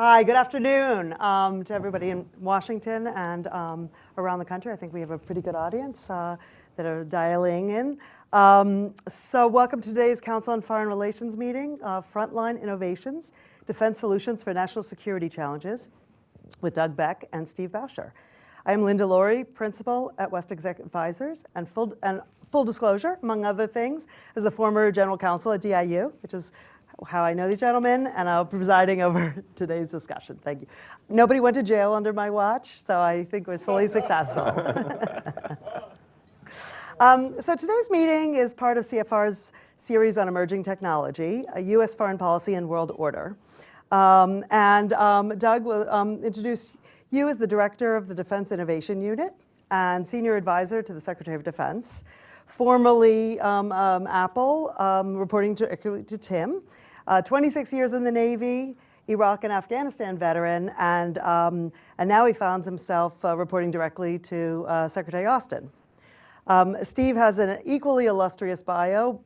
Hi, good afternoon to everybody in Washington and around the country. I think we have a pretty good audience that are dialing in. So welcome to today's Council on Foreign Relations meeting, Frontline Innovations, Defense Solutions for National Security Challenges, with Doug Beck and Steve Bauscher. I am Linda Laurie, Principal at West Exec Advisors, and full disclosure, among other things, as the former General Counsel at DIU, which is how I know these gentlemen, and I'll be presiding over today's discussion. Thank you. Nobody went to jail under my watch, so I think it was fully successful. So today's meeting is part of CFR's series on emerging technology, a U.S. foreign policy and world order. Doug will introduce you as the Director of the Defense Innovation Unit and Senior Advisor to the Secretary of Defense, formerly Apple, reporting directly to Tim. 26 years in the Navy, Iraq and Afghanistan veteran, and now he finds himself reporting directly to Secretary Austin. Steve has an equally illustrious bio,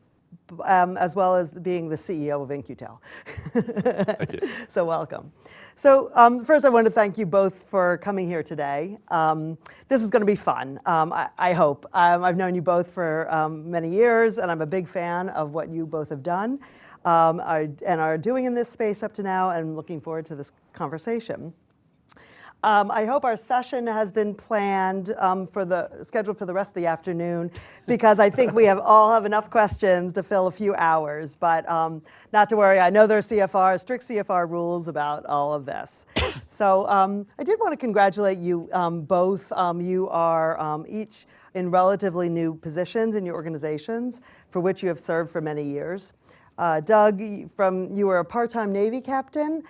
as well as being the CEO of In-Q-Tel. Thank you. So welcome. So first I want to thank you both for coming here today. This is going to be fun, I hope. I've known you both for many years, and I'm a big fan of what you both have done and are doing in this space up to now, and looking forward to this conversation. I hope our session has been planned scheduled for the rest of the afternoon, because I think we all have enough questions to fill a few hours. But not to worry, I know there are strict CFR rules about all of this. So I did want to congratulate you both. You are each in relatively new positions in your organizations, for which you have served for many years. Doug, you were a part-time Navy captain,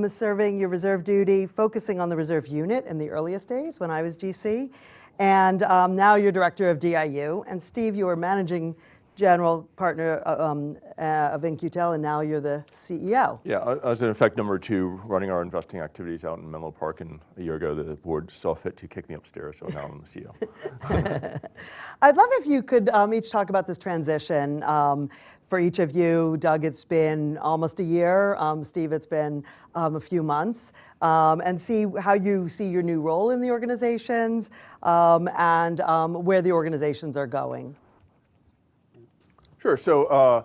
serving your reserve duty, focusing on the reserve unit in the earliest days when I was GC. And now you're director of DIU. And Steve, you were managing general partner of In-Q-Tel, and now you're the CEO. Yeah, I was in effect number 2, running our investing activities out in Menlo Park, and a year ago the board saw fit to kick me upstairs, so now I'm the CEO. I'd love if you could each talk about this transition. For each of you, Doug, it's been almost a year. Steve, it's been a few months. And see how you see your new role in the organizations and where the organizations are going. Sure. So,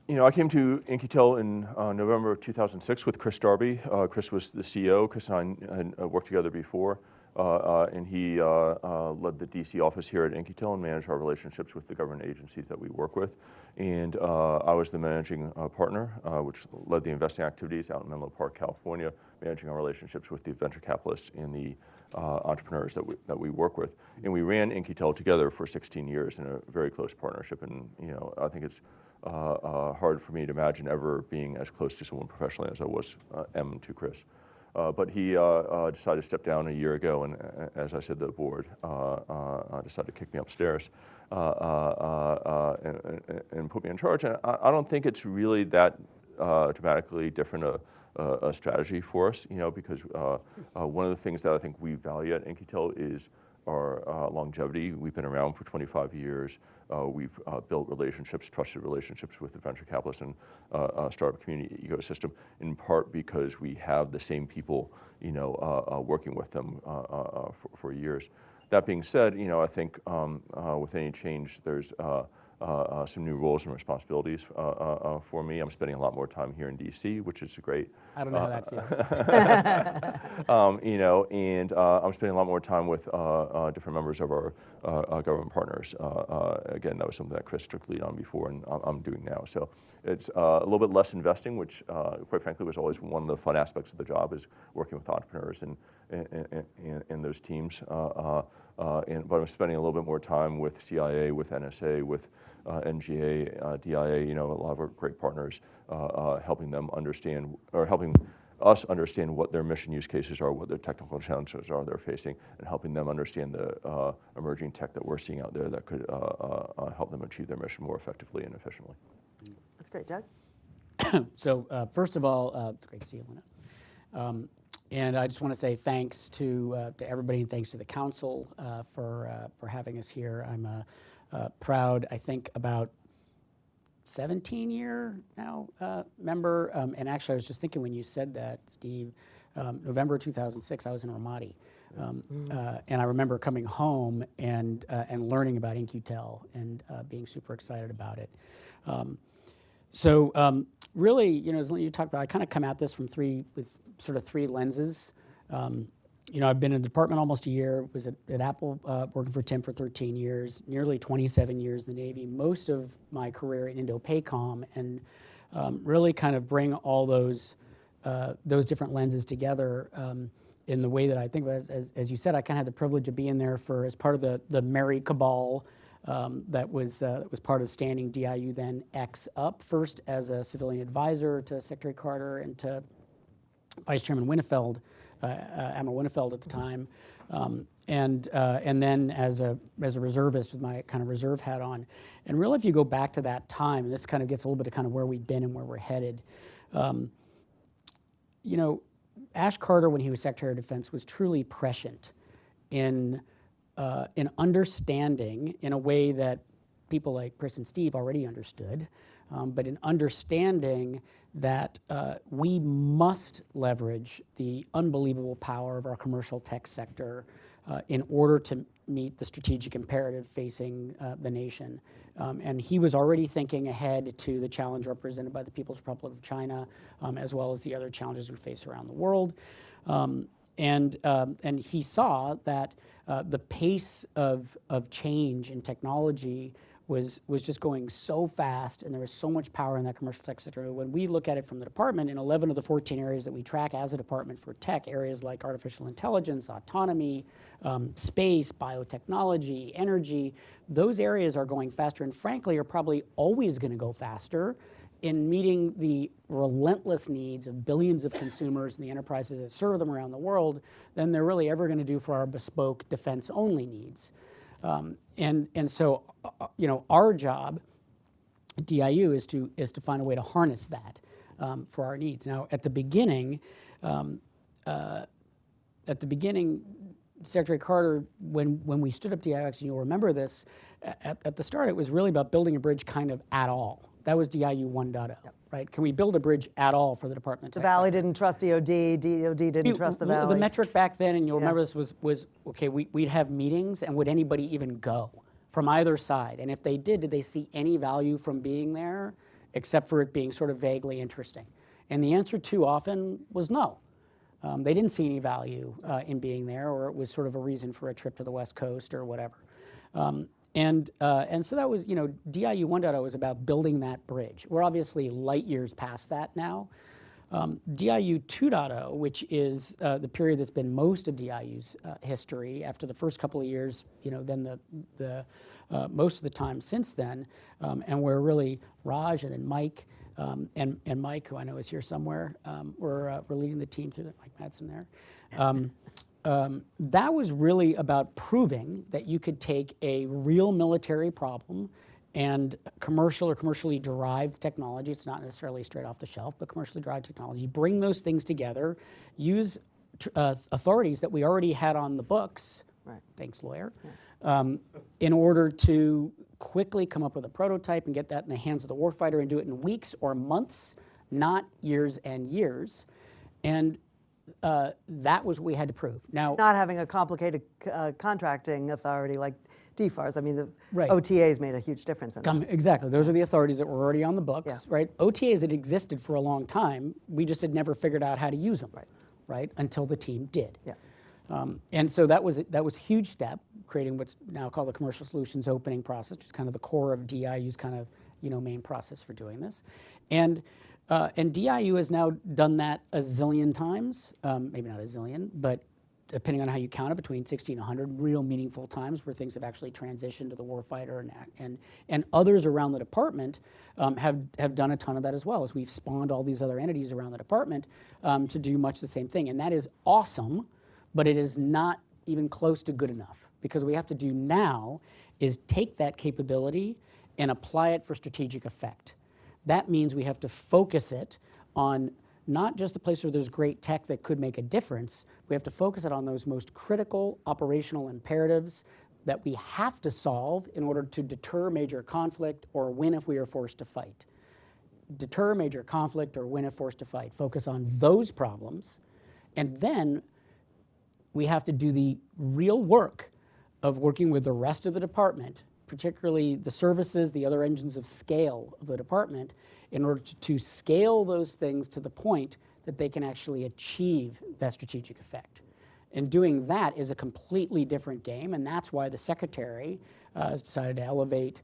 I came to In-Q-Tel in November of 2006 with Chris Darby. Chris was the CEO. Chris and I had worked together before. And he led the DC office here at In-Q-Tel and managed our relationships with the government agencies that we work with. And I was the managing partner, which led the investing activities out in Menlo Park, California, managing our relationships with the venture capitalists and the entrepreneurs that we work with. And we ran In-Q-Tel together for 16 years in a very close partnership. And I think it's hard for me to imagine ever being as close to someone professionally as I am to Chris. But he decided to step down a year ago, and as I said, the board decided to kick me upstairs and put me in charge. And I don't think it's really that dramatically different a strategy for us, because one of the things that I think we value at In-Q-Tel is our longevity. We've been around for 25 years. We've built relationships, trusted relationships with the venture capitalist and startup community ecosystem, in part because we have the same people, working with them for years. That being said, I think with any change, there's some new roles and responsibilities for me. I'm spending a lot more time here in DC, which is great. I don't know how that feels. And I'm spending a lot more time with different members of our government partners. Again, that was something that Chris took lead on before, and I'm doing now. So it's a little bit less investing, which quite frankly was always one of the fun aspects of the job, is working with entrepreneurs and those teams. But I'm spending a little bit more time with CIA, with NSA, with NGA, DIA, a lot of our great partners, helping them understand, or helping us understand what their mission use cases are, what their technical challenges are they're facing, and helping them understand the emerging tech that we're seeing out there that could help them achieve their mission more effectively and efficiently. That's great. Doug? So first of all, it's great to see you, Lena. And I just want to say thanks to everybody, and thanks to the council for having us here. I'm proud, I think, about 17-year now member. And actually, I was just thinking when you said that, Steve, November 2006, I was in Ramadi. And I remember coming home and learning about In-Q-Tel and being super excited about it. So really, you know, as you talked about, I kind of come at this with sort of three lenses. You know, I've been in the department almost a year, was at Apple working for Tim for 13 years, nearly 27 years in the Navy, most of my career in Indo-PACOM, and really kind of bring all those different lenses together in the way that I think, as you said, I kind of had the privilege of being there as part of the merry cabal that was part of standing DIU then X up, first as a civilian advisor to Secretary Carter and to Vice Chairman Winnefeld, Admiral Winnefeld at the time, and then as a reservist with my kind of reserve hat on. And really, if you go back to that time, and this kind of gets a little bit of kind of where we've been and where we're headed, you know, Ash Carter, when he was Secretary of Defense, was truly prescient in understanding in a way that people like Chris and Steve already understood, but in understanding that we must leverage the unbelievable power of our commercial tech sector in order to meet the strategic imperative facing the nation. And he was already thinking ahead to the challenge represented by the People's Republic of China, as well as the other challenges we face around the world. And he saw that the pace of change in technology was just going so fast, and there was so much power in that commercial tech sector. When we look at it from the department, in 11 of the 14 areas that we track as a department for tech, areas like artificial intelligence, autonomy, space, biotechnology, energy, those areas are going faster, and frankly are probably always going to go faster in meeting the relentless needs of billions of consumers and the enterprises that serve them around the world than they're really ever going to do for our bespoke defense-only needs. And so, you know, our job at DIU is to find a way to harness that for our needs. Now, at the beginning, Secretary Carter, when we stood up DIU, and you'll remember this, at the start, it was really about building a bridge kind of at all. That was DIU 1.0, right? Can we build a bridge at all for the Department of The Valley didn't trust DOD, DOD didn't trust the Valley. The metric back then, and you'll remember this, was okay, we'd have meetings, and would anybody even go from either side? And if they did they see any value from being there, except for it being sort of vaguely interesting? And the answer too often was no. They didn't see any value in being there, or it was sort of a reason for a trip to the West Coast or whatever. And so that was, you know, DIU 1.0 was about building that bridge. We're obviously light years past that now. DIU 2.0, which is the period that's been most of DIU's history, after the first couple of years, you know, then the most of the time since then, and where really Raj and then Mike, and Mike, who I know is here somewhere, we're leading the team through that, Mike Madsen there. That was really about proving that you could take a real military problem and commercial or commercially derived technology, it's not necessarily straight off the shelf, but commercially derived technology, bring those things together, use authorities that we already had on the books, right. Thanks, lawyer, in order to quickly come up with a prototype and get that in the hands of the warfighter and do it in weeks or months, not years and years. And that was what we had to prove. Now, not having a complicated contracting authority like DFARS. I mean, the right. OTAs made a huge difference in that. Exactly. Those are the authorities that were already on the books, right? OTAs had existed for a long time. We just had never figured out how to use them, right? Until the team did. Yeah. And so that was a huge step, creating what's now called the Commercial Solutions Opening Process, which is kind of the core of DIU's kind of, you know, main process for doing this. And DIU has now done that a zillion times, maybe not a zillion, but depending on how you count it, between 60 and 100 real meaningful times where things have actually transitioned to the warfighter, and others around the department have done a ton of that as well, as we've spawned all these other entities around the department to do much the same thing. And that is awesome, but it is not even close to good enough, because what we have to do now is take that capability and apply it for strategic effect. That means we have to focus it on not just the place where there's great tech that could make a difference. We have to focus it on those most critical operational imperatives that we have to solve in order to deter major conflict or win if we are forced to fight. Deter major conflict or win if forced to fight. Focus on those problems, and then we have to do the real work of working with the rest of the department, particularly the services, the other engines of scale of the department, in order to scale those things to the point that they can actually achieve that strategic effect. And doing that is a completely different game, and that's why the secretary has decided to elevate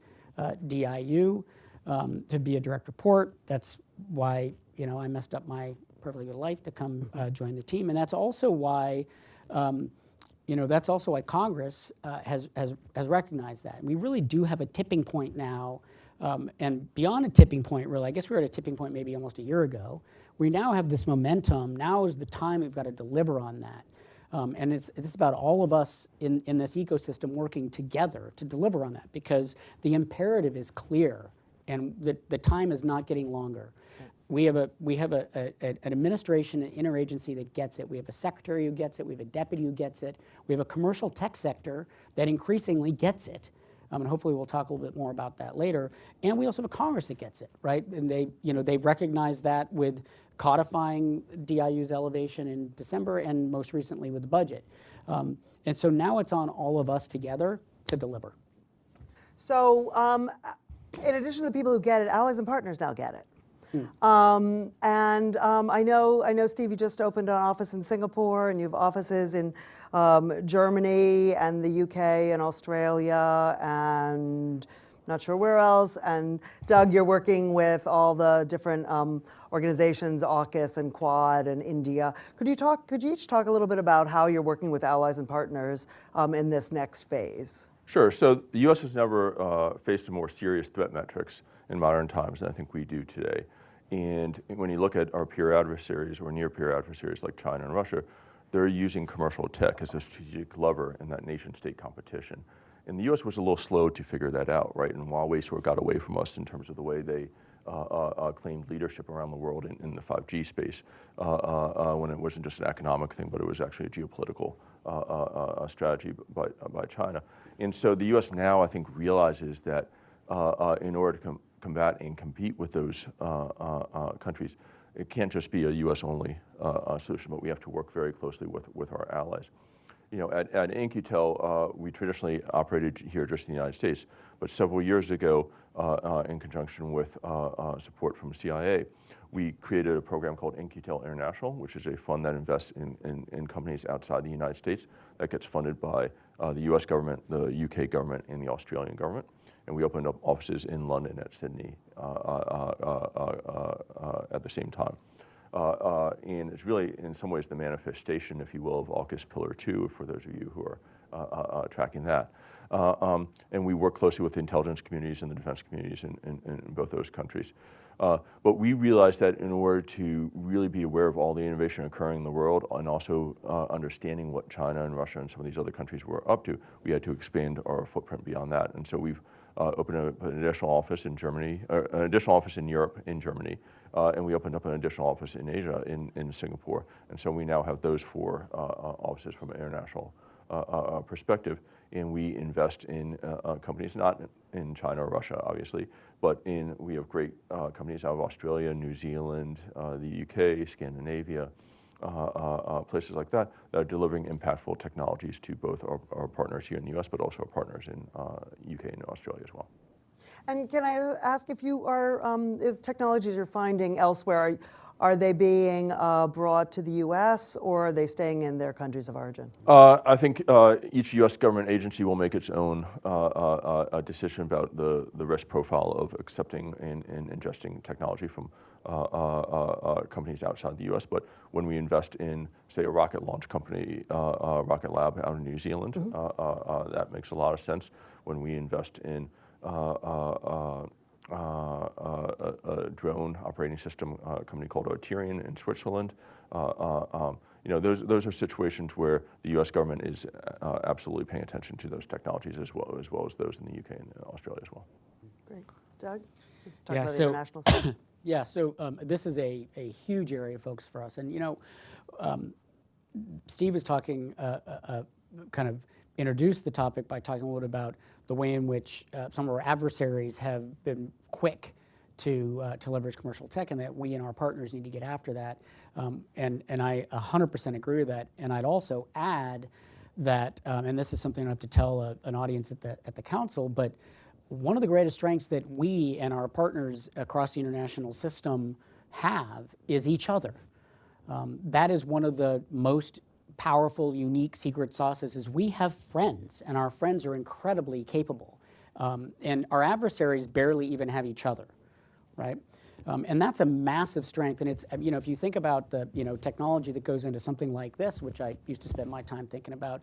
DIU to be a direct report. That's why I messed up my perfectly good life to come join the team, and that's also why Congress has recognized that. And we really do have a tipping point now, and beyond a tipping point, really. I guess we were at a tipping point maybe almost a year ago. We now have this momentum. Now is the time we've got to deliver on that. And it's about all of us in this ecosystem working together to deliver on that, because the imperative is clear and the time is not getting longer. We have an administration, an interagency that gets it. We have a secretary who gets it. We have a deputy who gets it. We have a commercial tech sector that increasingly gets it. And hopefully we'll talk a little bit more about that later. And we also have a Congress that gets it, right? And they recognize that with codifying DIU's elevation in December and most recently with the budget. And so now it's on all of us together to deliver. So in addition to the people who get it, allies and partners now get it. I know, Steve, you just opened an office in Singapore, and you have offices in Germany and the UK and Australia and not sure where else. And Doug, you're working with all the different organizations, AUKUS and Quad and India. Could you each talk a little bit about how you're working with allies and partners in this next phase? Sure. So the U.S. has never faced a more serious threat metrics in modern times than I think we do today. And when you look at our peer adversaries or near peer adversaries like China and Russia, they're using commercial tech as a strategic lever in that nation-state competition. And the U.S. was a little slow to figure that out, right? And Huawei sort of got away from us in terms of the way they claimed leadership around the world in the 5G space when it wasn't just an economic thing, but it was actually a geopolitical strategy by China. And so the U.S. now, I think, realizes that in order to combat and compete with those countries, it can't just be a U.S.-only solution, but we have to work very closely with our allies. At In-Q-Tel, we traditionally operated here just in the United States, but several years ago, in conjunction with support from CIA, we created a program called In-Q-Tel International, which is a fund that invests in companies outside the United States that gets funded by the U.S. government, the UK government, and the Australian government. And we opened up offices in London and Sydney at the same time. And it's really, in some ways, the manifestation, if you will, of AUKUS Pillar 2, for those of you who are tracking that. And we work closely with the intelligence communities and the defense communities in both those countries. But we realized that in order to really be aware of all the innovation occurring in the world and also understanding what China and Russia and some of these other countries were up to, we had to expand our footprint beyond that. And so we've opened an additional office in Germany, an additional office in Europe, in Germany, and we opened up an additional office in Asia, in Singapore. And so we now have those 4 offices from an international perspective, and we invest in companies, not in China or Russia, obviously, but we have great companies out of Australia, New Zealand, the UK, Scandinavia, places like that are delivering impactful technologies to both our partners here in the US, but also our partners in UK and Australia as well. And can I ask if if technologies you're finding elsewhere, are they being brought to the U.S. or are they staying in their countries of origin? I think each U.S. government agency will make its own decision about the risk profile of accepting and ingesting technology from companies outside the U.S. But when we invest in, say, a rocket launch company, Rocket Lab out in New Zealand, that makes a lot of sense. When we invest in a drone operating system company called Arterion in Switzerland. Those are situations where the U.S. government is absolutely paying attention to those technologies as well as those in the UK and Australia as well. Great. Doug? Talk Yeah, about the so- international side. Yeah, so this is a huge area of focus for us. And, Steve was talking kind of introduce the topic by talking a little bit about the way in which some of our adversaries have been quick to leverage commercial tech, and that we and our partners need to get after that. And I 100% agree with that. And I'd also add that, and this is something I have to tell an audience at the council, but one of the greatest strengths that we and our partners across the international system have is each other. That is one of the most powerful, unique secret sauces. Is we have friends, and our friends are incredibly capable, and our adversaries barely even have each other, right? And that's a massive strength. And it's, if you think about the technology that goes into something like this, which I used to spend my time thinking about,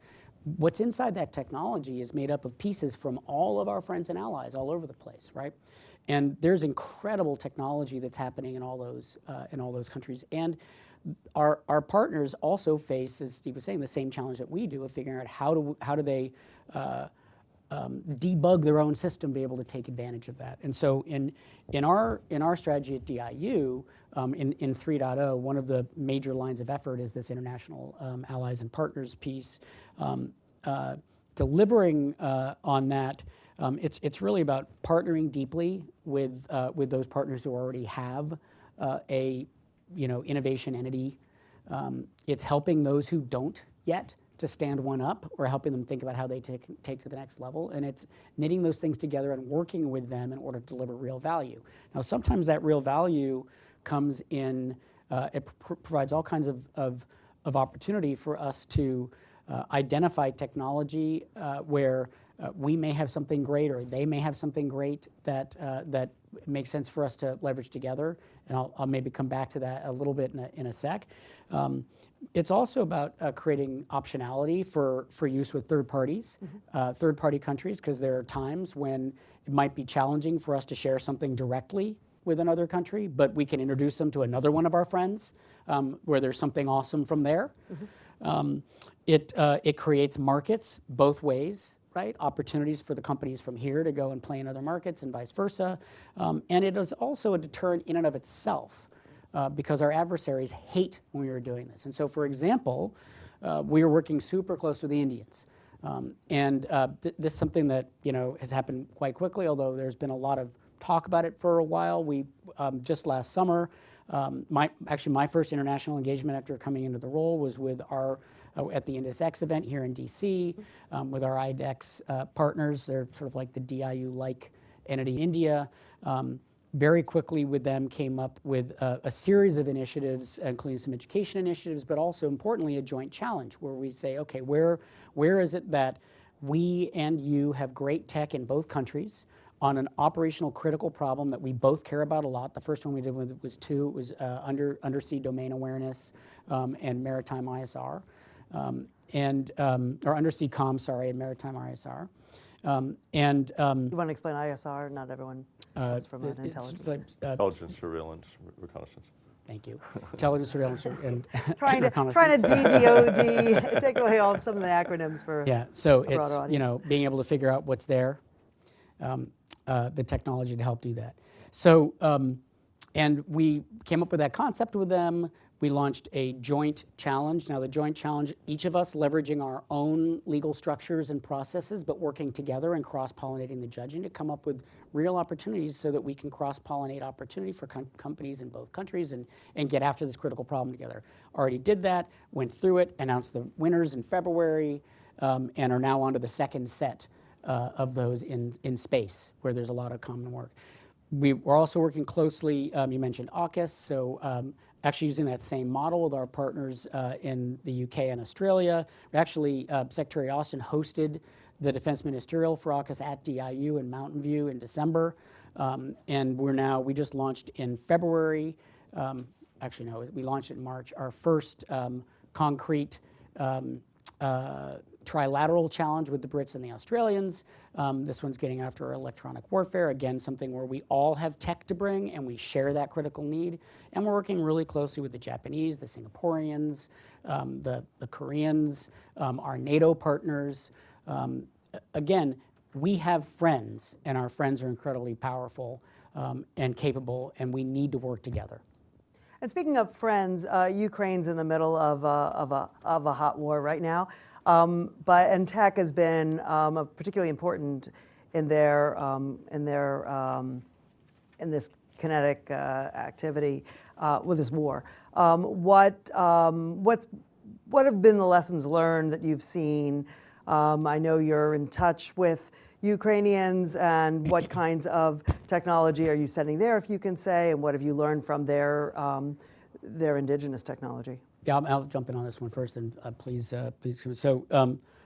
what's inside that technology is made up of pieces from all of our friends and allies all over the place, right? And there's incredible technology that's happening in all those countries. And our partners also face, as Steve was saying, the same challenge that we do of figuring out how do they debug their own system, be able to take advantage of that. And so in our strategy at DIU, in 3.0, one of the major lines of effort is this international allies and partners piece. Delivering on that, it's really about partnering deeply with those partners who already have a innovation entity. It's helping those who don't yet to stand one up, or helping them think about how they take to the next level. And it's knitting those things together and working with them in order to deliver real value. Now, sometimes that real value comes in, it provides all kinds of opportunity for us to identify technology where we may have something great, or they may have something great that makes sense for us to leverage together. And I'll maybe come back to that a little bit in a sec. It's also about creating optionality for use with third parties, third-party countries, because there are times when it might be challenging for us to share something directly with another country, but we can introduce them to another one of our friends where there's something awesome from there. It creates markets both ways, right? Opportunities for the companies from here to go and play in other markets and vice versa. And it is also a deterrent in and of itself because our adversaries hate when we are doing this. And so, for example, we are working super close with the Indians. This is something that has happened quite quickly, although there's been a lot of talk about it for a while. We just last summer, my first international engagement after coming into the role was with our at the IndusX event here in DC with our IDEX partners. They're sort of like the DIU-like entity in India. Very quickly with them came up with a series of initiatives, including some education initiatives, but also importantly a joint challenge where we say, okay, where is it that we and you have great tech in both countries on an operational critical problem that we both care about a lot. The first one we did was two. It was undersea domain awareness and maritime ISR, or undersea comms, sorry, and maritime ISR. You want to explain ISR? Not everyone is from intelligence. Intelligence, surveillance, reconnaissance. Thank you. Intelligence, surveillance, and trying to reconnaissance. DDoD, take away some of the acronyms for so a broader it's audience. Being able to figure out what's there, the technology to help do that. So and we came up with that concept with them. We launched a joint challenge. Now the joint challenge, each of us leveraging our own legal structures and processes, but working together and cross-pollinating the judging to come up with real opportunities so that we can cross-pollinate opportunity for companies in both countries and get after this critical problem together. Already did that, went through it, announced the winners in February, and are now on to the second set of those in space, where there's a lot of common work. We're also working closely, you mentioned AUKUS, so actually using that same model with our partners in the UK and Australia. We actually, Secretary Austin hosted the Defense Ministerial for AUKUS at DIU in Mountain View in December. And we just launched in February, actually no, we launched in March, our first concrete trilateral challenge with the Brits and the Australians. This one's getting after electronic warfare, again, something where we all have tech to bring and we share that critical need. And we're working really closely with the Japanese, the Singaporeans, the Koreans, our NATO partners. Again, we have friends, and our friends are incredibly powerful and capable, and we need to work together. And speaking of friends, Ukraine's in the middle of a hot war right now, and tech has been particularly important in this kinetic activity with this war. What have been the lessons learned that you've seen? I know you're in touch with Ukrainians, and what kinds of technology are you sending there, if you can say, and what have you learned from their indigenous technology? Yeah, I'll jump in on this one first, and please. So,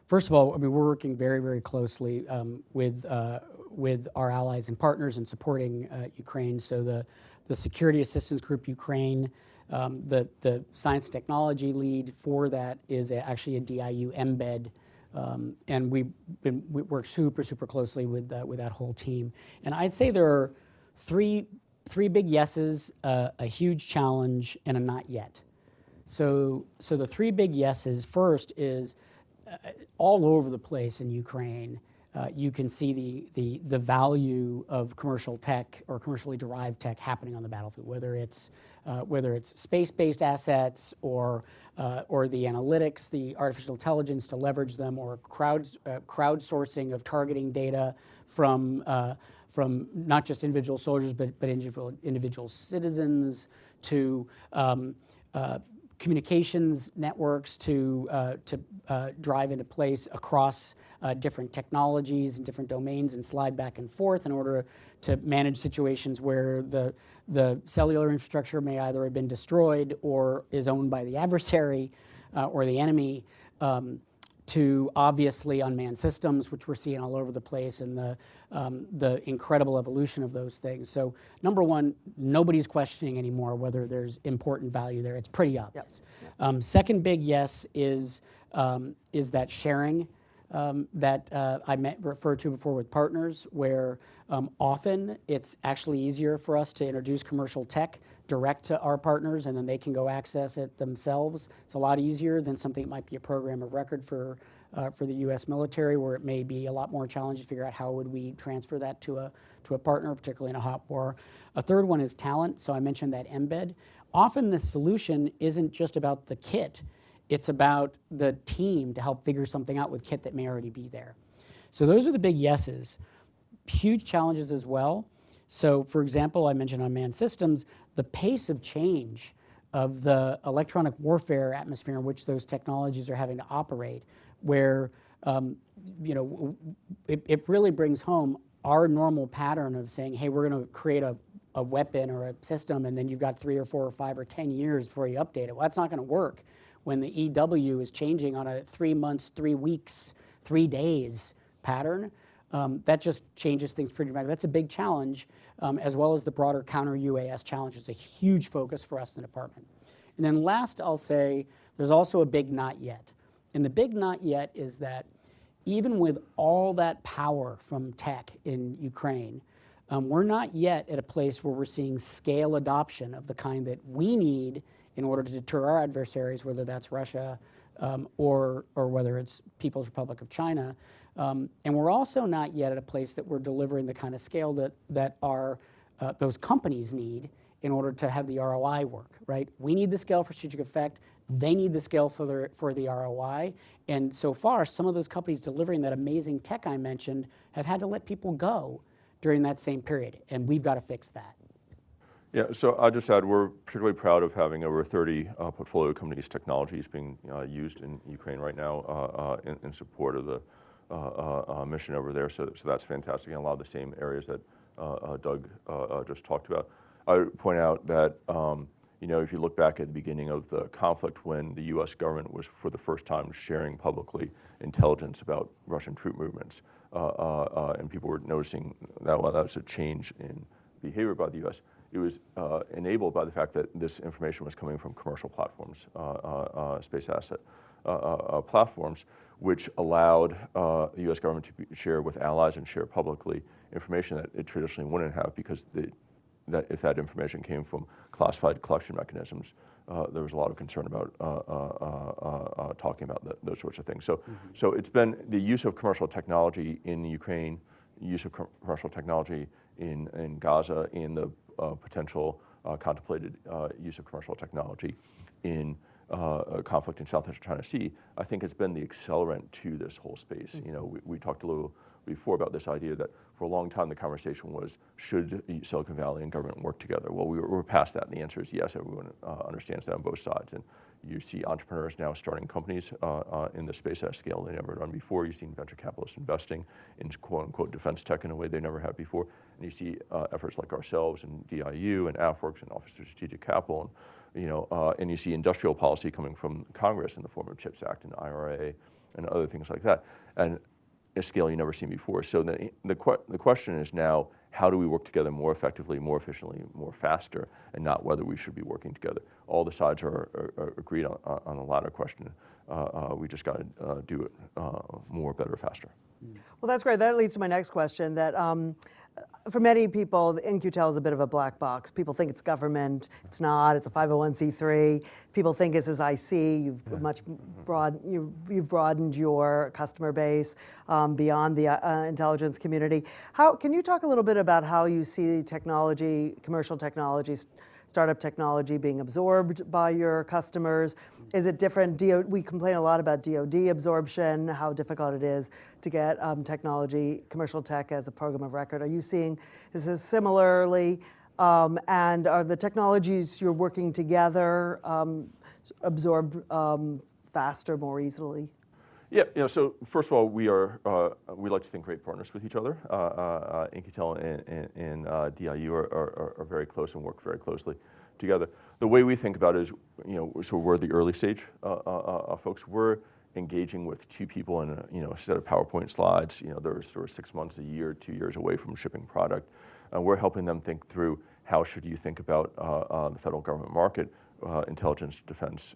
first of all, I mean, we're working very, very closely with our allies and partners in supporting Ukraine. So the Security Assistance Group Ukraine, the science and technology lead for that is actually a DIU embed. And we work super closely with that whole team. And I'd say there are three big yeses, a huge challenge, and a not yet. So the three big yeses, first is all over the place in Ukraine. You can see the value of commercial tech or commercially derived tech happening on the battlefield, whether it's space-based assets or the analytics, the artificial intelligence to leverage them, or crowdsourcing of targeting data from not just individual soldiers but individual citizens, to communications networks to drive into place across different technologies and different domains and slide back and forth in order to manage situations where the cellular infrastructure may either have been destroyed or is owned by the adversary or the enemy, to obviously unmanned systems, which we're seeing all over the place, and the incredible evolution of those things. So number one, nobody's questioning anymore whether there's important value there. It's pretty obvious. Yep. Second big yes is that sharing that I referred to before with partners, where often it's actually easier for us to introduce commercial tech direct to our partners, and then they can go access it themselves. It's a lot easier than something that might be a program of record for the U.S. military, where it may be a lot more challenging to figure out how would we transfer that to a partner, particularly in a hot war. A third one is talent. So I mentioned that embed. Often the solution isn't just about the kit. It's about the team to help figure something out with kit that may already be there. So those are the big yeses. Huge challenges as well. So, for example, I mentioned unmanned systems, the pace of change of the electronic warfare atmosphere in which those technologies are having to operate, where it really brings home our normal pattern of saying, hey, we're going to create a weapon or a system, and then you've got 3 or 4 or 5 or 10 years before you update it. Well, that's not going to work when the EW is changing on a 3 months, 3 weeks, 3 days pattern. That just changes things pretty dramatically. That's a big challenge, as well as the broader counter-UAS challenge. It's a huge focus for us in the department. And then last, I'll say there's also a big not yet. And the big not yet is that even with all that power from tech in Ukraine, we're not yet at a place where we're seeing scale adoption of the kind that we need in order to deter our adversaries, whether that's Russia or whether it's People's Republic of China. And we're also not yet at a place that we're delivering the kind of scale that those companies need in order to have the ROI work, right? We need the scale for strategic effect. They need the scale for the ROI. And so far, some of those companies delivering that amazing tech I mentioned have had to let people go during that same period. And we've got to fix that. Yeah, so I'll just add, we're particularly proud of having over 30 portfolio companies' technologies being used in Ukraine right now in support of the mission over there. So that's fantastic, and a lot of the same areas that Doug just talked about. I would point out that if you look back at the beginning of the conflict, when the U.S. government was for the first time sharing publicly intelligence about Russian troop movements, and people were noticing that that was a change in behavior by the U.S., it was enabled by the fact that this information was coming from commercial platforms, space asset platforms, which allowed the U.S. government to share with allies and share publicly information that it traditionally wouldn't have, because that if that information came from classified collection mechanisms, there was a lot of concern about talking about those sorts of things. So it's been the use of commercial technology in Ukraine, use of commercial technology in Gaza, in the potential contemplated use of commercial technology in a conflict in South China Sea, I think it's been the accelerant to this whole space. You know, we talked a little before about this idea that for a long time the conversation was, should Silicon Valley and government work together? Well, we're past that, and the answer is yes. Everyone understands that on both sides, and you see entrepreneurs now starting companies in the space at a scale they never done before. You've seen venture capitalists investing in quote-unquote defense tech in a way they never have before, and you see efforts like ourselves and DIU and AFWorks and Office of Strategic Capital, and and you see industrial policy coming from Congress in the form of CHIPS Act and IRA and other things like that, and a scale you've never seen before. So the question is now, how do we work together more effectively, more efficiently, more faster, and not whether we should be working together. All the sides are agreed on the latter question. We just got to do it more, better, faster. Well, that's great. That leads to my next question, that for many people, In-Q-Tel is a bit of a black box. People think it's government. It's not. It's a 501c3. People think this is IC. You've broadened your customer base beyond the intelligence community. Can you talk a little bit about how you see technology, commercial technology, startup technology being absorbed by your customers? Is it different? We complain a lot about DoD absorption, how difficult it is to get technology, commercial tech as a program of record. Are you seeing this similarly? And are the technologies you're working together absorbed faster, more easily? Yeah. So first of all, we like to think great partners with each other. In-Q-Tel and DIU are very close and work very closely together. The way we think about it is, so we're the early stage folks. We're engaging with two people in a set of PowerPoint slides. They're sort of 6 months, a year, 2 years away from shipping product. And we're helping them think through, how should you think about the federal government market, intelligence, defense,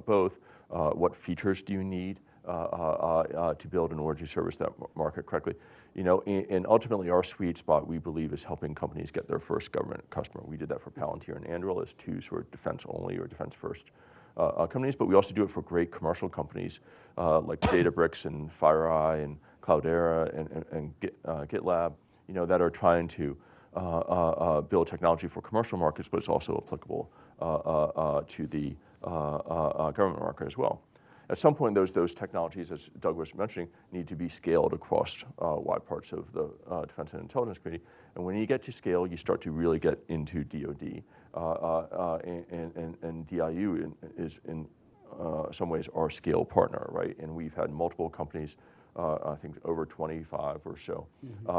both. What features do you need to build in order to service that market correctly? And ultimately our sweet spot, we believe, is helping companies get their first government customer. We did that for Palantir and Anduril as two sort of defense only or defense first companies, but we also do it for great commercial companies like Databricks and FireEye and Cloudera and GitLab, that are trying to build technology for commercial markets, but it's also applicable to the government market as well. At some point, those technologies, as Doug was mentioning, need to be scaled across wide parts of the defense and intelligence community. And when you get to scale, you start to really get into DoD. And DIU is in some ways our scale partner, right? And we've had multiple companies, I think over 25 or so,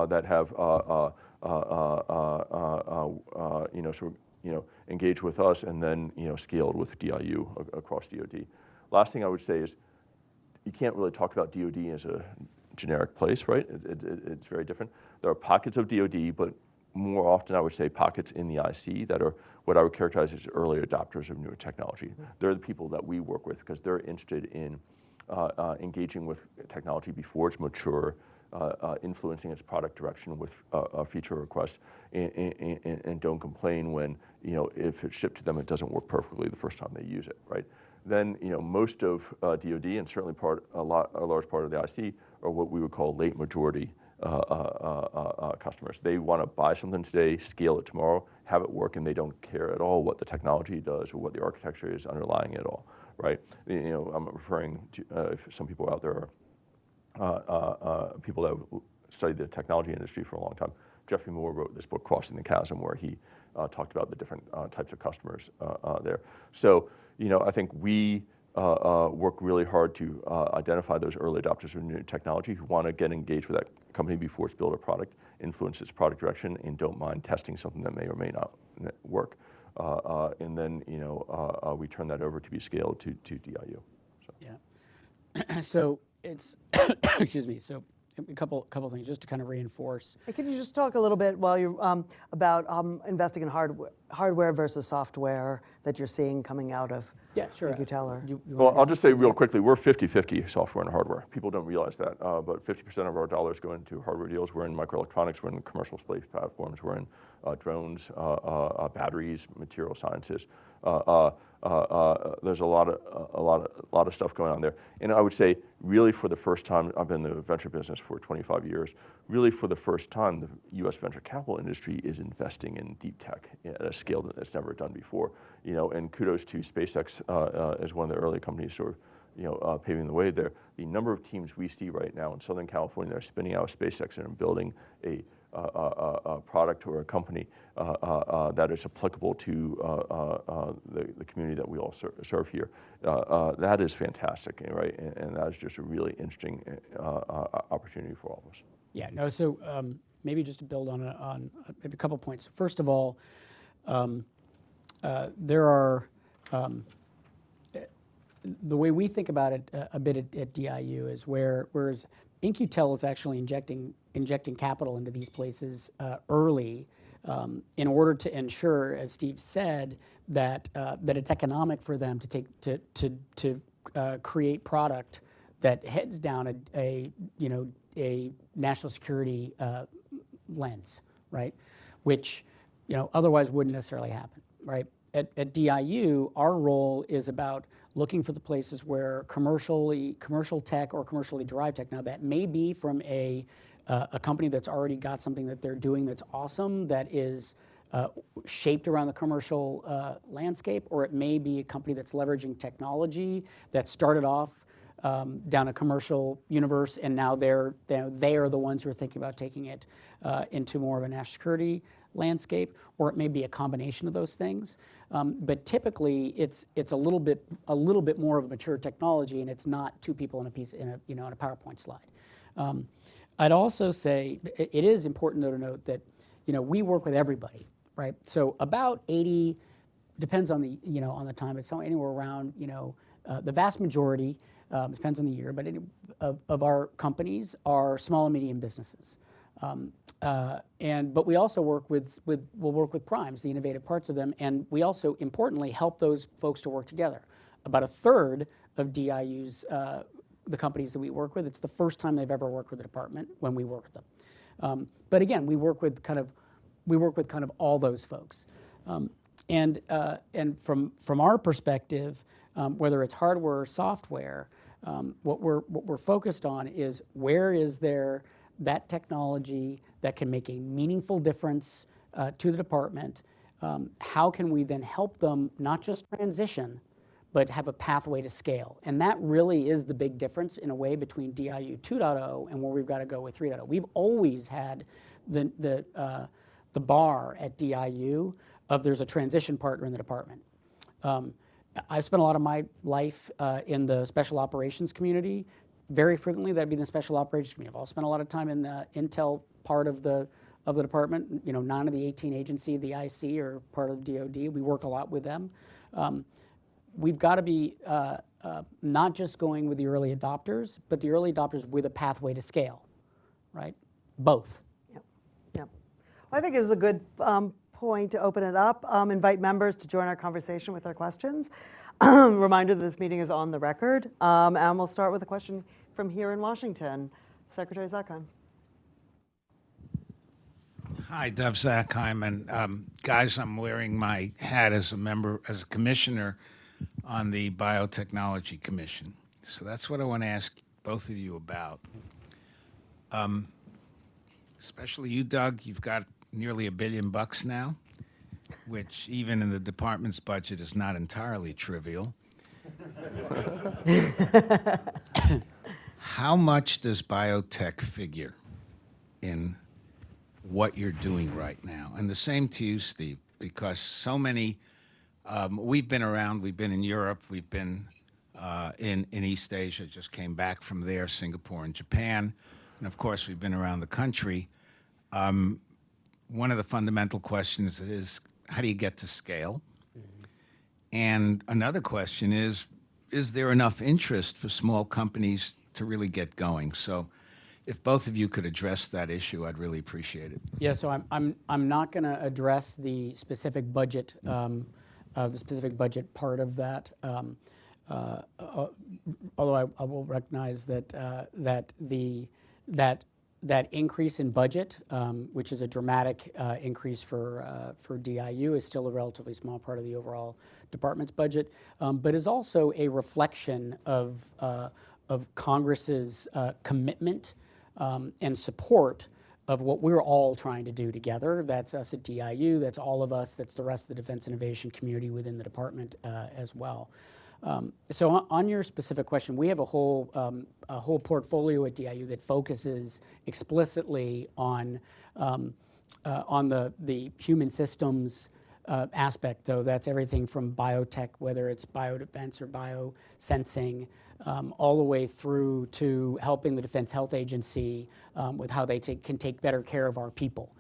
that have engaged with us and then scaled with DIU across DoD. Last thing I would say is, you can't really talk about DoD as a generic place, right? It's very different. There are pockets of DoD, but more often I would say pockets in the IC that are what I would characterize as early adopters of newer technology. They're the people that we work with because they're interested in engaging with technology before it's mature, influencing its product direction with feature requests, and don't complain when, if it's shipped to them, it doesn't work perfectly the first time they use it, right? Then, most of DoD and certainly a large part of the IC are what we would call late majority customers. They want to buy something today, scale it tomorrow, have it work, and they don't care at all what the technology does or what the architecture is underlying it all, right? I'm referring to some people out there are people that have studied the technology industry for a long time. Jeffrey Moore wrote this book, Crossing the Chasm, where he talked about the different types of customers there. So, I think we work really hard to identify those early adopters of new technology who want to get engaged with that company before it's built a product, influence its product direction, and don't mind testing something that may or may not work. And then, we turn that over to be scaled to DIU. So. Yeah. So it's, excuse me, so a couple things just to kind of reinforce. Can you just talk a little bit while you're about investing in hardware versus software that you're seeing coming out of In-Q-Tel? Well, I'll just say real quickly, we're 50-50 software and hardware. People don't realize that, but 50% of our dollars go into hardware deals. We're in microelectronics, we're in commercial space platforms, we're in drones, batteries, material sciences. There's a lot of stuff going on there. And I would say, really for the first time, I've been in the venture business for 25 years, really for the first time, the US venture capital industry is investing in deep tech at a scale that it's never done before. And kudos to SpaceX as one of the early companies sort of paving the way there. The number of teams we see right now in Southern California that are spinning out of SpaceX and building a product or a company that is applicable to the community that we all serve here. That is fantastic, right? And that is just a really interesting opportunity for all of us. Yeah, no, so maybe just to build on maybe a couple points. First of all, there are, the way we think about it a bit at DIU is whereas In-Q-Tel is actually injecting capital into these places early in order to ensure, as Steve said, that it's economic for them to create product that heads down a national security lens, right? Which otherwise wouldn't necessarily happen, right? At DIU, our role is about looking for the places where commercial tech or commercially derived tech, now that may be from a company that's already got something that they're doing that's awesome, that is shaped around the commercial landscape, or it may be a company that's leveraging technology that started off down a commercial universe, and now they are the ones who are thinking about taking it into more of a national security landscape, or it may be a combination of those things. But typically, it's a little bit more of a mature technology, and it's not two people in a PowerPoint slide. I'd also say it is important though to note that we work with everybody, right? So about 80, depends on the time, but anywhere around the vast majority. Depends on the year, but of our companies are small and medium businesses, but we also work we'll work with primes, the innovative parts of them, and we also importantly help those folks to work together. About a third of DIU's the companies that we work with, it's the first time they've ever worked with a department when we work with them. But again, we work with kind of all those folks, and from our perspective, whether it's hardware or software. What we're focused on is where is there that technology that can make a meaningful difference to the department? How can we then help them not just transition, but have a pathway to scale? And that really is the big difference in a way between DIU 2.0 and where we've got to go with 3.0. We've always had the bar at DIU of there's a transition partner in the department. I spent a lot of my life in the special operations community. Very frequently, that'd be the special operations community. I've also spent a lot of time in the intel part of the department. 9 of the 18 agencies of the IC are part of DoD. We work a lot with them. We've got to be not just going with the early adopters, but the early adopters with a pathway to scale, right? Both. Yep. Well, I think this is a good point to open it up. Invite members to join our conversation with their questions. Reminder that this meeting is on the record. And we'll start with a question from here in Washington. Secretary Zakheim. Hi, Dov Zakheim. And guys, I'm wearing my hat as a commissioner on the Biotechnology Commission. So that's what I want to ask both of you about. Especially you, Doug, you've got nearly $1 billion now, which even in the department's budget is not entirely trivial. How much does biotech figure in what you're doing right now? And the same to you, Steve, because so many, we've been around, we've been in Europe, we've been in East Asia, just came back from there, Singapore and Japan, and of course we've been around the country. One of the fundamental questions is, how do you get to scale? Mm-hmm. And another question is there enough interest for small companies to really get going? So if both of you could address that issue, I'd really appreciate it. Yeah, so I'm not going to address the specific budget, part of that. Although I will recognize that increase in budget, which is a dramatic increase for DIU, is still a relatively small part of the overall department's budget, but is also a reflection of Congress's commitment and support what we're all trying to do together. That's us at DIU, that's all of us, that's the rest of the defense innovation community within the department as well. So on your specific question, we have a whole portfolio at DIU that focuses explicitly on the human systems aspect. So that's everything from biotech, whether it's biodefense or biosensing, all the way through to helping the Defense Health Agency with how they can take better care of our people.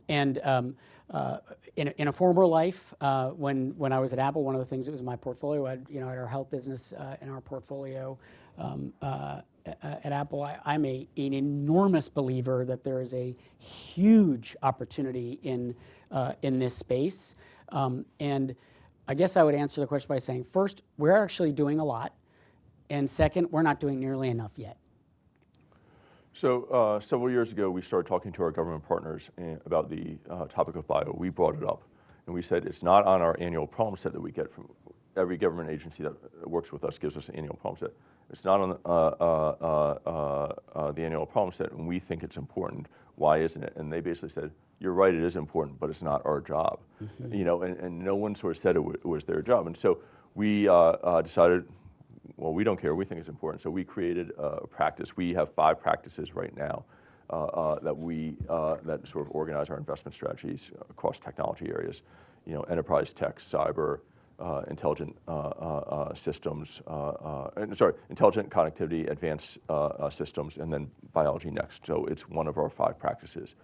In a former life, when I was at Apple, one of the things that was in my portfolio, I had our health business in our portfolio at Apple. I'm an enormous believer that there is a huge opportunity in this space. And I guess I would answer the question by saying, first, we're actually doing a lot. And second, we're not doing nearly enough yet. So several years ago, we started talking to our government partners about the topic of bio. We brought it up, and we said it's not on our annual problem set that we get from every government agency that works with us gives us an annual problem set. It's not on the annual problem set, and we think it's important. Why isn't it? And they basically said, "You're right, it is important, but it's not our job." Mm-hmm. And no one sort of said it was their job. And so we decided, well, we don't care. We think it's important. So we created a practice. We have 5 practices right now that sort of organize our investment strategies across technology areas. Enterprise tech, cyber, intelligent systems. Intelligent connectivity, advanced systems, and then biology next. So it's one of our 5 practices.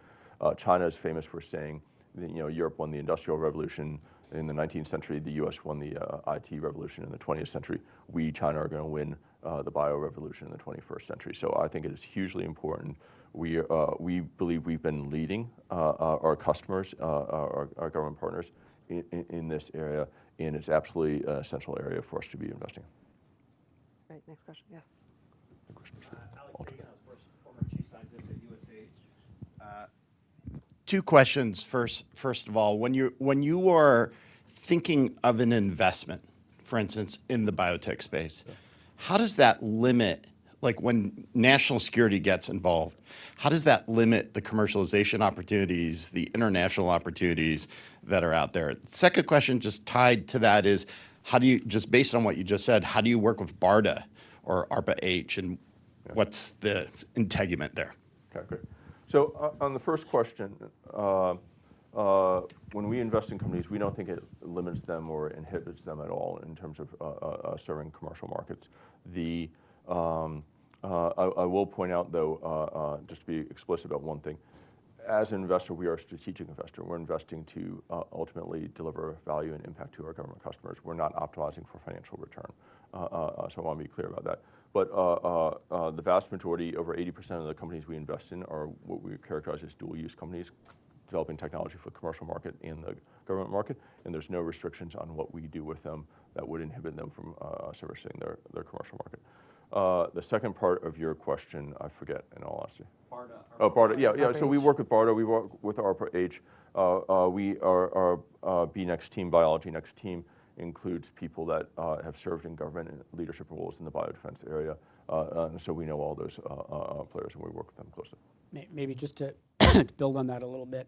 China is famous for saying, Europe won the Industrial Revolution in the 19th century. The U.S. won the IT revolution in the 20th century. We, China, are going to win the bio revolution in the 21st century. So I think it is hugely important. We believe we've been leading our customers, our government partners in this area, and it's absolutely an essential area for us to be investing in. Great. Next question. Yes. Alex Reagan, I was former chief scientist at USAID. 2 questions. First of all, when you are thinking of an investment, for instance, in the biotech space, how does that limit, like when national security gets involved, how does that limit the commercialization opportunities, the international opportunities that are out there? Second question, just tied to that, is how do you, just based on what you just said, how do you work with BARDA or ARPA-H, and what's the integument there? Okay, great. So on the first question, when we invest in companies, we don't think it limits them or inhibits them at all in terms of serving commercial markets. I will point out, though, just to be explicit about one thing, as an investor, we are a strategic investor. We're investing to ultimately deliver value and impact to our government customers. We're not optimizing for financial return. So I want to be clear about that. But the vast majority, over 80% of the companies we invest in, are what we characterize as dual-use companies, developing technology for the commercial market and the government market, and there's no restrictions on what we do with them that would inhibit them from servicing their commercial market. The second part of your question, I forget, in all honesty. BARDA. Oh, BARDA, yeah. So we work with BARDA, we work with ARPA-H. Our B-Next team, Biology Next team, includes people that have served in government and leadership roles in the biodefense area. And so we know all those players, and we work with them closely. Maybe just to build on that a little bit.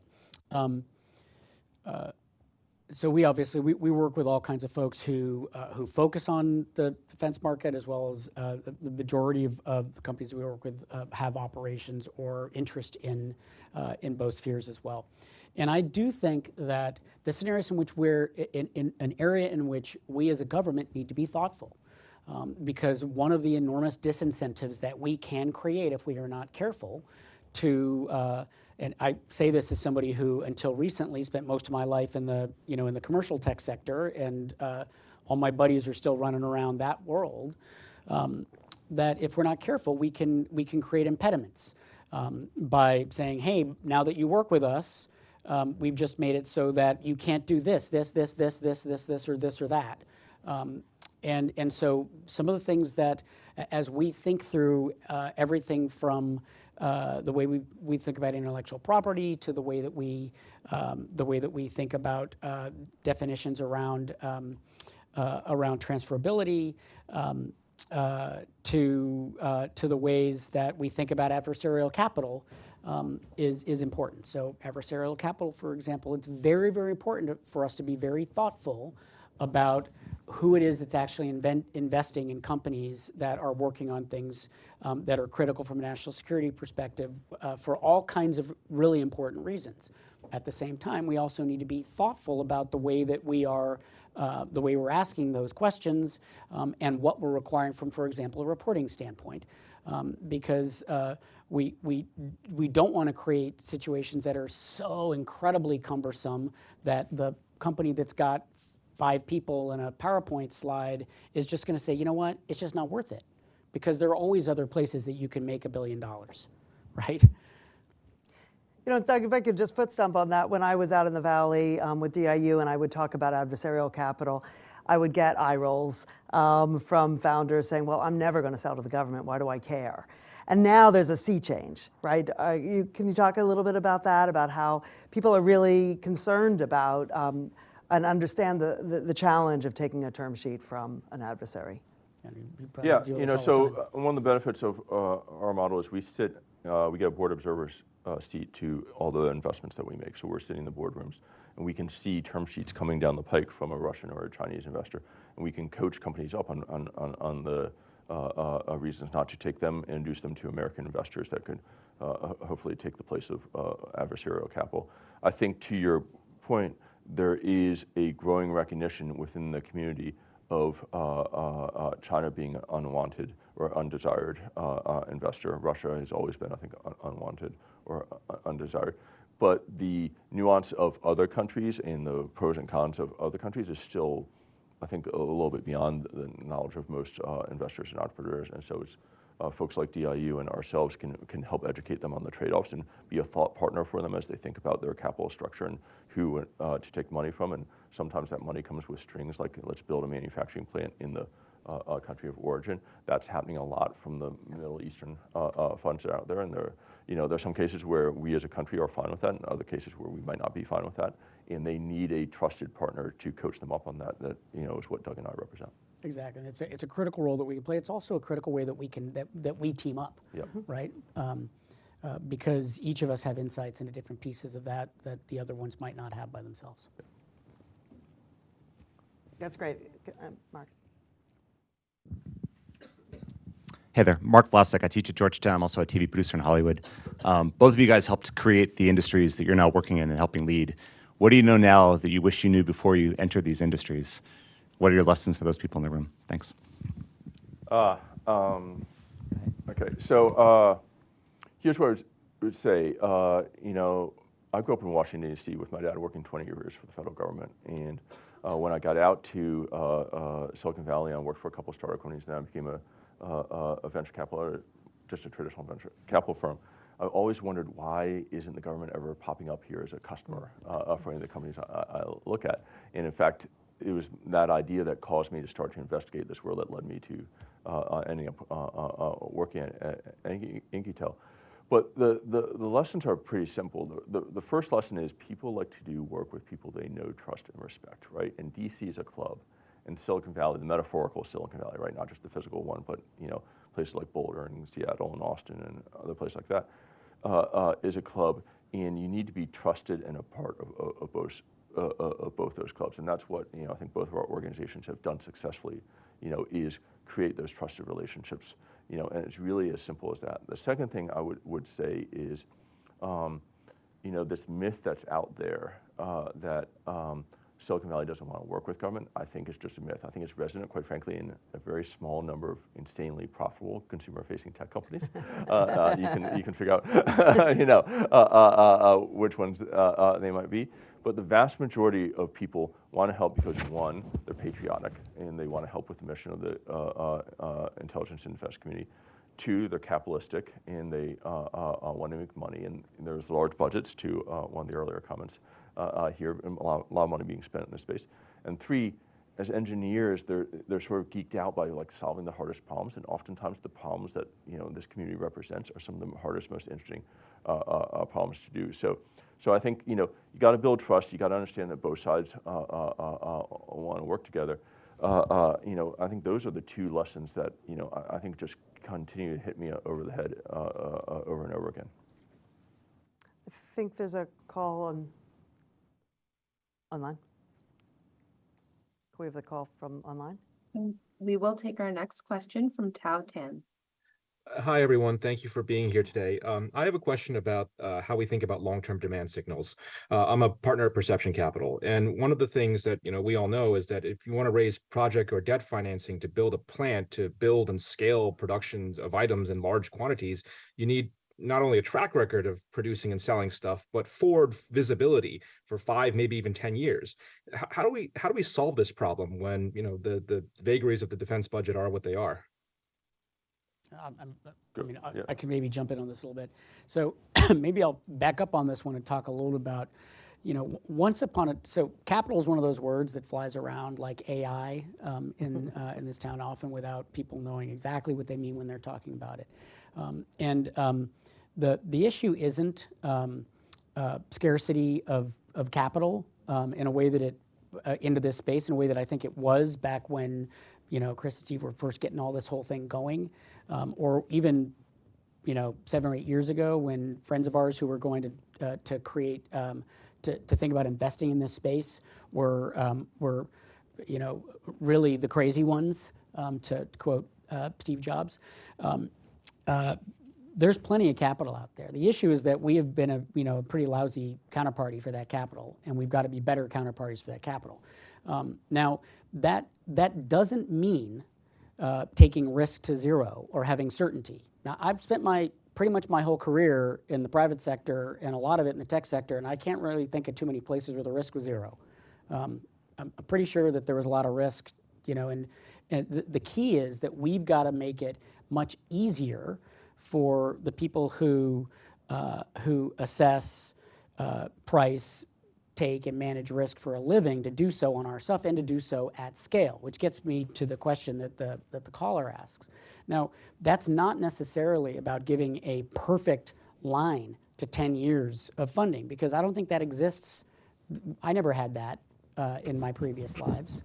So we obviously work with all kinds of folks who focus on the defense market, as well as the majority of the companies we work with have operations or interest in both spheres as well. And I do think that the scenarios in which we're in an area in which we as a government need to be thoughtful. Because one of the enormous disincentives that we can create if we are not careful to, and I say this as somebody who until recently spent most of my life in the commercial tech sector, and all my buddies are still running around that world, that if we're not careful, we can create impediments by saying, hey, now that you work with us, we've just made it so that you can't do this, or this or that. And so some of the things that, as we think through everything from the way we think about intellectual property to the way that we think about definitions around transferability, to the ways that we think about adversarial capital, is important. So adversarial capital, for example, it's very, very important for us to be very thoughtful about who it is that's actually investing in companies that are working on things that are critical from a national security perspective for all kinds of really important reasons. At the same time, we also need to be thoughtful about the way that we are, the way we're asking those questions and what we're requiring from, for example, a reporting standpoint. Because we don't want to create situations that are so incredibly cumbersome that the company that's got 5 people and a PowerPoint slide is just going to say, you know what, it's just not worth it. Because there are always other places that you can make $1 billion, right? You know, Doug, if I could just foot stomp on that, when I was out in the Valley with DIU and I would talk about adversarial capital, I would get eye rolls from founders saying, well, I'm never going to sell to the government. Why do I care? And now there's a sea change, right? Can you talk a little bit about that, about how people are really concerned about and understand the challenge of taking a term sheet from an adversary? Yeah, you know, so one of the benefits of our model is we get a board observer's seat to all the investments that we make. So we're sitting in the boardrooms and we can see term sheets coming down the pike from a Russian or a Chinese investor. And we can coach companies up on the reasons not to take them and introduce them to American investors that could hopefully take the place of adversarial capital. I think to your point, there is a growing recognition within the community of China being an unwanted or undesired investor. Russia has always been, I think, unwanted or undesired. But the nuance of other countries and the pros and cons of other countries is still, I think, a little bit beyond the knowledge of most investors and entrepreneurs. And so it's, folks like DIU and ourselves can help educate them on the trade-offs and be a thought partner for them as they think about their capital structure and who to take money from. And sometimes that money comes with strings, like let's build a manufacturing plant in the country of origin. That's happening a lot from the Middle Eastern funds that are out there. And there's some cases where we as a country are fine with that, and other cases where we might not be fine with that. And they need a trusted partner to coach them up on that. That is what Doug and I represent. Exactly, and it's a critical role that we can play. It's also a critical way that we can that we team up, Yep. right? Because each of us have insights into different pieces of that the other ones might not have by themselves. That's great. Mark. Hey there, Mark Vlasek. I teach at Georgetown. I'm also a TV producer in Hollywood. Both of you guys helped create the industries that you're now working in and helping lead. What do you know now that you wish you knew before you entered these industries? What are your lessons for those people in the room? Thanks. Okay, so here's what I would say. I grew up in Washington, D.C. with my dad working 20 years for the federal government. And when I got out to Silicon Valley, I worked for a couple of startup companies. Then I became a venture capital, just a traditional venture capital firm. I always wondered, why isn't the government ever popping up here as a customer for any of the companies I look at? And in fact, it was that idea that caused me to start to investigate this world that led me to ending up working at In-Q-Tel. But the lessons are pretty simple. The first lesson is people like to do work with people they know, trust, and respect, right? And DC is a club. And Silicon Valley, the metaphorical Silicon Valley, right? Not just the physical one, but places like Boulder and Seattle and Austin and other places like that is a club. And you need to be trusted and a part of both those clubs. And that's what I think both of our organizations have done successfully, is create those trusted relationships, and it's really as simple as that. The second thing I would say is, this myth that's out there that Silicon Valley doesn't want to work with government, I think is just a myth. I think it's resonant, quite frankly, in a very small number of insanely profitable consumer-facing tech companies. You can figure out, which ones they might be. But the vast majority of people want to help because, one, they're patriotic and they want to help with the mission of the intelligence and defense community. Two, they're capitalistic and they want to make money. And there's large budgets, to one of the earlier comments here, and a lot of money being spent in this space. And three, as engineers, they're sort of geeked out by solving the hardest problems, and oftentimes the problems that this community represents are some of the hardest, most interesting problems to do. So I think you got to build trust. You got to understand that both sides want to work together. I think those are the two lessons that I think just continue to hit me over the head over and over again. think there's a call online. Can we have the call from online? We will take our next question from Tao Tan. Hi, everyone. Thank you for being here today. I have a question about how we think about long-term demand signals. I'm a partner at Perception Capital, and one of the things that we all know is that if you want to raise project or debt financing to build a plant, to build and scale production of items in large quantities, you need not only a track record of producing and selling stuff, but forward visibility for 5, maybe even 10 years. How do we solve this problem when the vagaries of the defense budget are what they are? I can maybe jump in on this a little bit. So maybe I'll back up on this one and talk a little about, so capital is one of those words that flies around like AI in this town often without people knowing exactly what they mean when they're talking about it. The issue isn't scarcity of capital in a way that it into this space in a way that I think it was back when Chris and Steve were first getting all this whole thing going, or even 7 or 8 years ago when friends of ours who were going to create to think about investing in this space were really the crazy ones, to quote Steve Jobs. There's plenty of capital out there. The issue is that we have been a pretty lousy counterparty for that capital, and we've got to be better counterparties for that capital. Now, that doesn't mean taking risk to zero or having certainty. Now, I've spent pretty much my whole career in the private sector and a lot of it in the tech sector, and I can't really think of too many places where the risk was zero. I'm pretty sure that there was a lot of risk, and the key is that we've got to make it much easier for the people who assess, price, take, and manage risk for a living to do so on our stuff and to do so at scale, which gets me to the question that the caller asks. Now, that's not necessarily about giving a perfect line to 10 years of funding, because I don't think that exists. I never had that in my previous lives.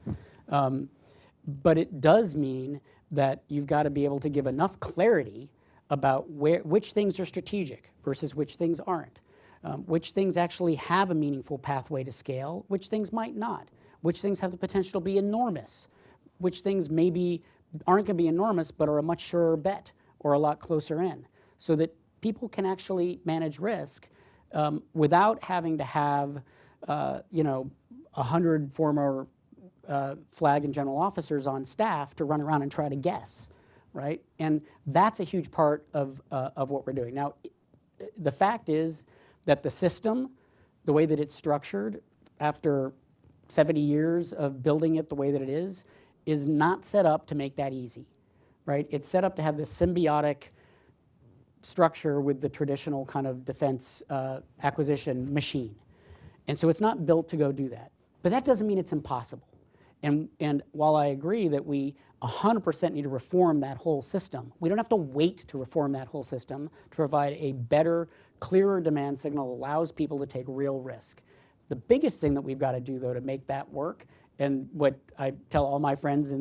But it does mean that you've got to be able to give enough clarity about which things are strategic versus which things aren't, which things actually have a meaningful pathway to scale, which things might not, which things have the potential to be enormous, which things maybe aren't going to be enormous but are a much surer bet or a lot closer in, so that people can actually manage risk without having to have 100 former flag and general officers on staff to run around and try to guess. Right? And that's a huge part of what we're doing. Now, the fact is that the system, the way that it's structured after 70 years of building it the way that it is not set up to make that easy. Right? It's set up to have this symbiotic structure with the traditional kind of defense acquisition machine. And so it's not built to go do that. But that doesn't mean it's impossible. And while I agree that we 100% need to reform that whole system, we don't have to wait to reform that whole system to provide a better, clearer demand signal that allows people to take real risk. The biggest thing that we've got to do, though, to make that work, and what I tell all my friends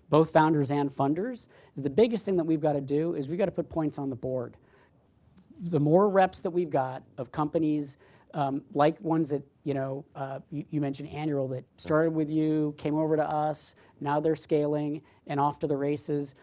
both founders and funders, is the biggest thing that we've got to do is we've got to put points on the board. The more reps that we've got of companies like ones that, you mentioned Annual, that started with you, came over to us, now they're scaling and off to the races.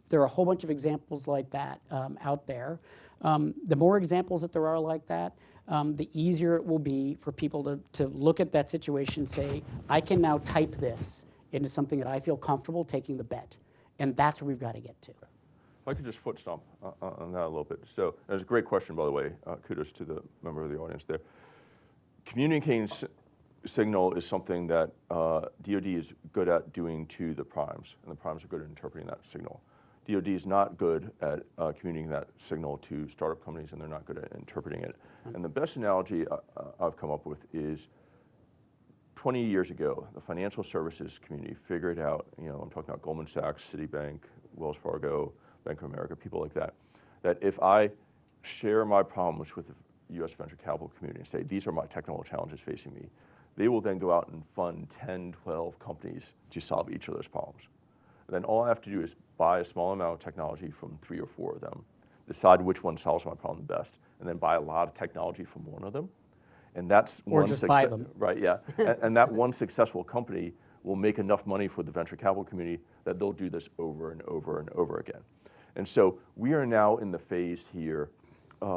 There are a whole bunch of examples like that out there. The more examples that there are like that, the easier it will be for people to look at that situation and say, I can now type this into something that I feel comfortable taking the bet. And that's where we've got to get to. If I could just foot stomp on that a little bit. So that was a great question, by the way. Kudos to the member of the audience there. Communicating signal is something that DoD is good at doing to the primes, and the primes are good at interpreting that signal. DoD is not good at communicating that signal to startup companies, and they're not good at interpreting it. And the best analogy I've come up with is 20 years ago, the financial services community figured out, I'm talking about Goldman Sachs, Citibank, Wells Fargo, Bank of America, people like that, that if I share my problems with the U.S. venture capital community and say, these are my technical challenges facing me, they will then go out and fund 10, 12 companies to solve each of those problems. And then all I have to do is buy a small amount of technology from 3 or 4 of them decide which one solves my problem best, and then buy a lot of technology from one of them. And that's Or just buy them. Right, yeah. and that one successful company will make enough money for the venture capital community that they'll do this over and over and over again. And so we are now in the phase here in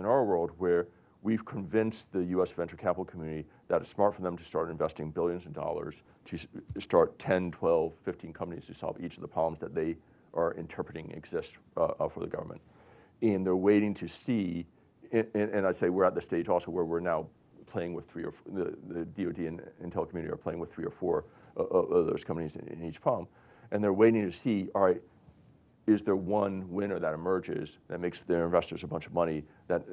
our world where we've convinced the US venture capital community that it's smart for them to start investing billions of dollars to start 10, 12, 15 companies to solve each of the problems that they are interpreting exist for the government. And they're waiting to see, and I'd say we're at the stage also where we're now playing with the DoD and Intel community are playing with 3 or 4 of those companies in each problem. And they're waiting to see, all right, is there one winner that emerges that makes their investors a bunch of money that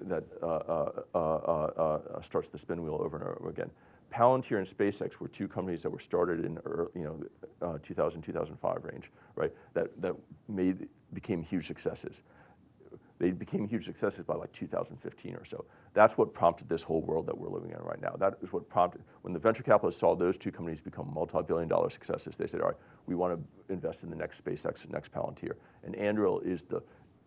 starts the spin wheel over and over again? Palantir and SpaceX were 2 companies that were started in 2000, 2005 range, right? That became huge successes. They became huge successes by like 2015 or so. That's what prompted this whole world that we're living in right now. That is what prompted, when the venture capitalists saw those 2 companies become multi-billion-dollar successes, they said, all right, we want to invest in the next SpaceX and next Palantir. And Anduril is the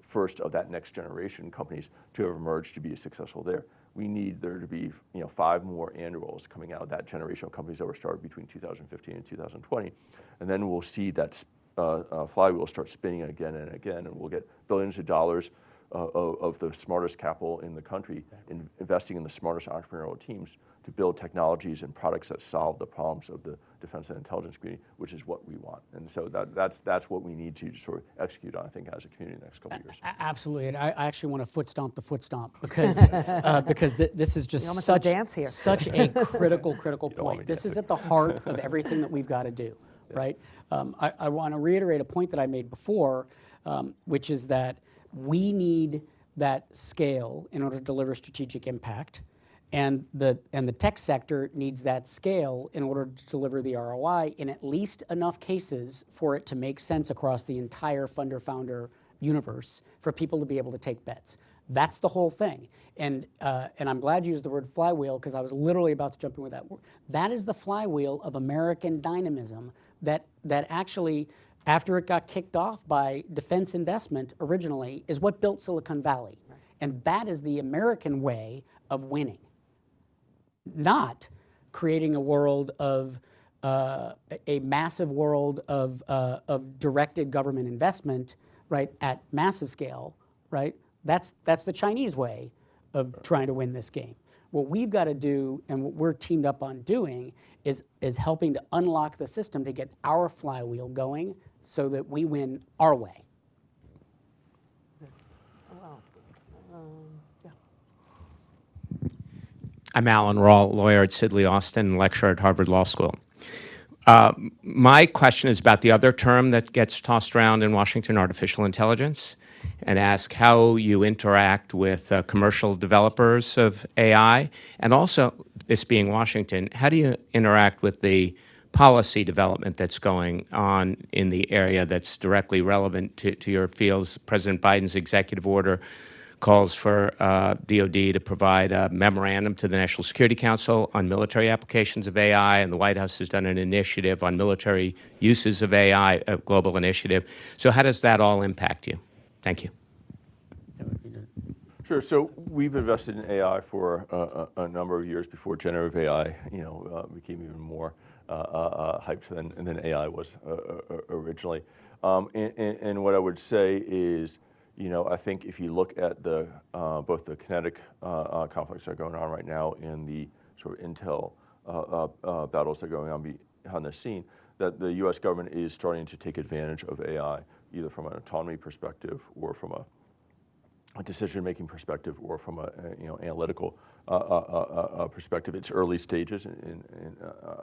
first of that next generation companies to have emerged to be successful there. We need there to be 5 more Andurils coming out of that generation of companies that were started between 2015 and 2020. And then we'll see that flywheel start spinning again and again, and we'll get billions of dollars of the smartest capital in the country investing in the smartest entrepreneurial teams to build technologies and products that solve the problems of the defense and intelligence community, which is what we want. And so that's what we need to sort of execute on, I think, as a community in the next couple of years. Absolutely, and I actually want to foot stomp the foot stomp because this is just almost such dance here. such a critical want me point. to This dance. is at the heart of everything that we've got to do, right? I want to reiterate a point that I made before, which is that we need that scale in order to deliver strategic impact, and the tech sector needs that scale in order to deliver the ROI in at least enough cases for it to make sense across the entire funder-founder universe for people to be able to take bets. That's the whole thing. And I'm glad you used the word flywheel because I was literally about to jump in with that word. That is the flywheel of American dynamism that actually, after it got kicked off by defense investment originally, is what built Silicon Valley. And that is the American way of winning. Not creating a world of, a massive world of directed government investment, right, at massive scale, right? That's the Chinese way of trying to win this game. What we've got to do, and what we're teamed up on doing, is helping to unlock the system to get our flywheel going so that we win our way. I'm Alan Rawl, lawyer at Sidley Austin, lecturer at Harvard Law School. My question is about the other term that gets tossed around in Washington, artificial intelligence, and ask how you interact with commercial developers of AI, and also, this being Washington, how do you interact with the policy development that's going on in the area that's directly relevant to your fields? President Biden's executive order calls for DoD to provide a memorandum to the National Security Council on military applications of AI, and the White House has done an initiative on military uses of AI, a global initiative. So how does that all impact you? Thank you. Sure. So we've invested in AI for a number of years before generative AI, became even more hyped than AI was originally. And what I would say is, I think if you look at both the kinetic conflicts that are going on right now and the sort of intel battles that are going on behind the scene, that the U.S. government is starting to take advantage of AI, either from an autonomy perspective or from a decision-making perspective or from a analytical perspective. It's early stages in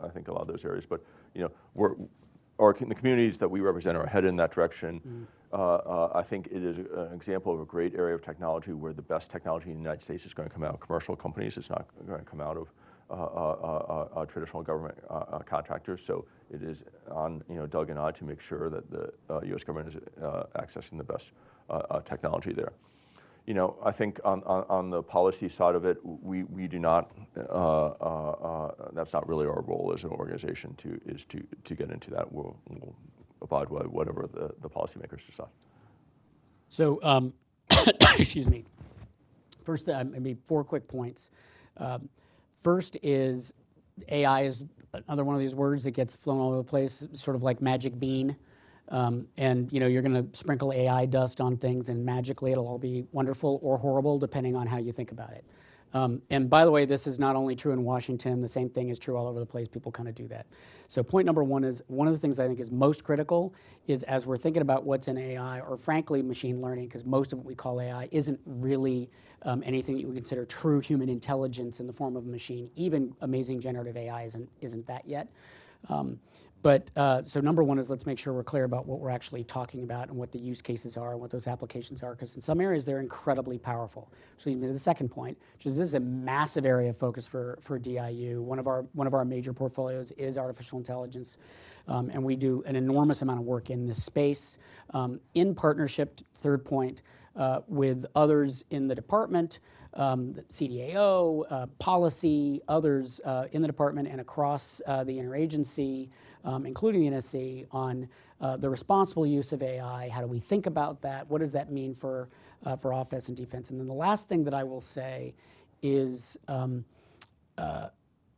I think a lot of those areas, but the communities that we represent are headed in that direction. I think it is an example of a great area of technology where the best technology in the United States is going to come out of commercial companies. It's not going to come out of traditional government contractors. So it is on Doug and I to make sure that the U.S. government is accessing the best technology there. I think on the policy side of it, we do not. That's not really our role as an organization to get into that. We'll abide by whatever the policymakers decide. So, excuse me. First, maybe 4 quick points. First is AI is another one of these words that gets flown all over the place, sort of like magic bean. And you're going to sprinkle AI dust on things, and magically it'll all be wonderful or horrible, depending on how you think about it. And by the way, this is not only true in Washington, the same thing is true all over the place. People kind of do that. So point number 1 is, one of the things I think is most critical is, as we're thinking about what's in AI, or frankly machine learning, because most of what we call AI isn't really anything that you would consider true human intelligence in the form of a machine. Even amazing generative AI isn't that yet. So number 1 is, let's make sure we're clear about what we're actually talking about and what the use cases are and what those applications are, because in some areas they're incredibly powerful. Which leads me to the second point, which is, this is a massive area of focus for DIU. One of our major portfolios is artificial intelligence, and we do an enormous amount of work in this space, in partnership, third point, with others in the department, the CDAO, policy, others in the department and across the interagency, including the NSC, on the responsible use of AI. How do we think about that? What does that mean for offense and defense? And then the last thing that I will say is,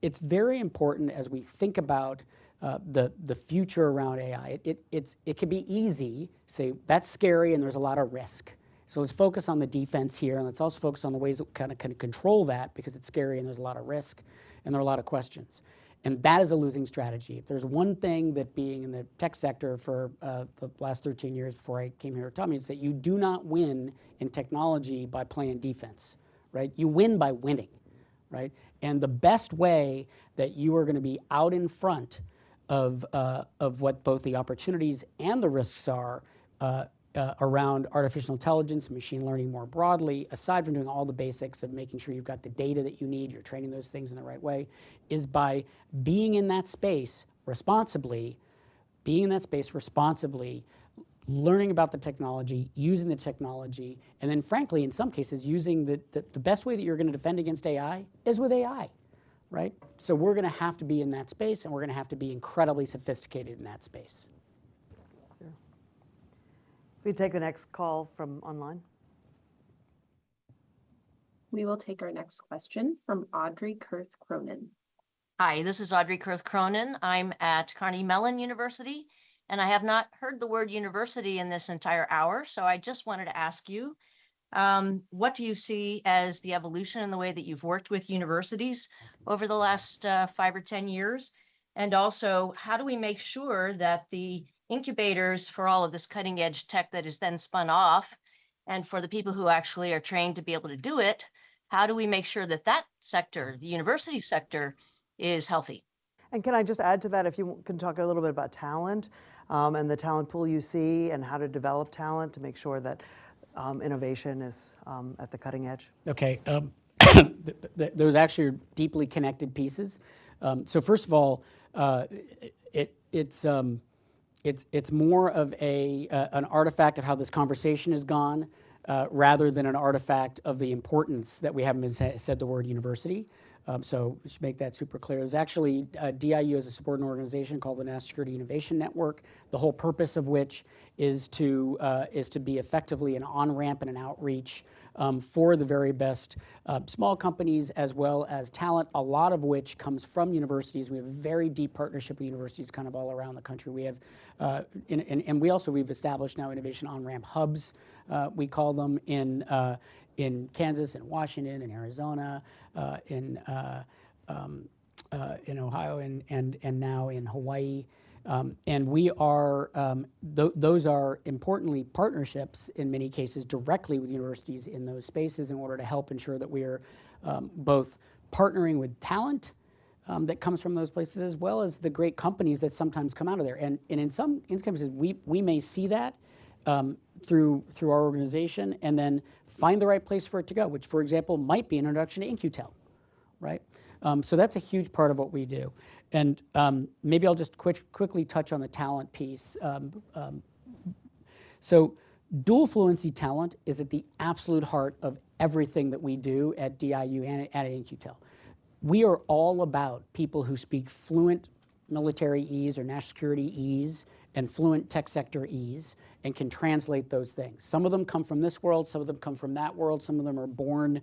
it's very important as we think about the future around AI. It can be easy to say that's scary and there's a lot of risk. So let's focus on the defense here, and let's also focus on the ways that we kind of can control that, because it's scary and there's a lot of risk and there are a lot of questions. And that is a losing strategy. If there's one thing that being in the tech sector for the last 13 years before I came here taught me, it's that you do not win in technology by playing defense, right? You win by winning, right? And the best way that you are going to be out in front of what both the opportunities and the risks are around artificial intelligence and machine learning more broadly, aside from doing all the basics of making sure you've got the data that you need, you're training those things in the right way, is by being in that space responsibly, learning about the technology, using the technology, and then frankly, in some cases, using the best way that you're going to defend against AI is with AI, right? So we're going to have to be in that space, and we're going to have to be incredibly sophisticated in that space. We take the next call from online. We will take our next question from Audrey Kurth Cronin. Hi, this is Audrey Kurth Cronin. I'm at Carnegie Mellon University, and I have not heard the word university in this entire hour. So I just wanted to ask you, what do you see as the evolution in the way that you've worked with universities over the last 5 or 10 years? And also, how do we make sure that the incubators for all of this cutting edge tech that is then spun off, and for the people who actually are trained to be able to do it, how do we make sure that that sector, the university sector, is healthy? And can I just add to that, if you can talk a little bit about talent and the talent pool you see, and how to develop talent to make sure that innovation is at the cutting edge? Okay, those actually are deeply connected pieces. So first of all, it's more of an artifact of how this conversation has gone, rather than an artifact of the importance that we haven't said the word university. So we should make that super clear. There's actually DIU as a supporting organization called the National Security Innovation Network, the whole purpose of which is to be effectively an on-ramp and an outreach for the very best small companies as well as talent, a lot of which comes from universities. We have a very deep partnership with universities kind of all around the country. We have, and we've established now innovation on-ramp hubs, we call them, in Kansas, in Washington, in Arizona, in Ohio, and now in Hawaii. And we are, those are importantly partnerships in many cases directly with universities in those spaces in order to help ensure that we are both partnering with talent that comes from those places, as well as the great companies that sometimes come out of there. And in some instances, we may see that through our organization and then find the right place for it to go, which, for example, might be an introduction to In-Q-Tel, right? So that's a huge part of what we do. And maybe I'll just quickly touch on the talent piece. So dual fluency talent is at the absolute heart of everything that we do at DIU and at In-Q-Tel. We are all about people who speak fluent military-ese or national security-ese and fluent tech sector ease and can translate those things. Some of them come from this world, some of them come from that world, some of them are born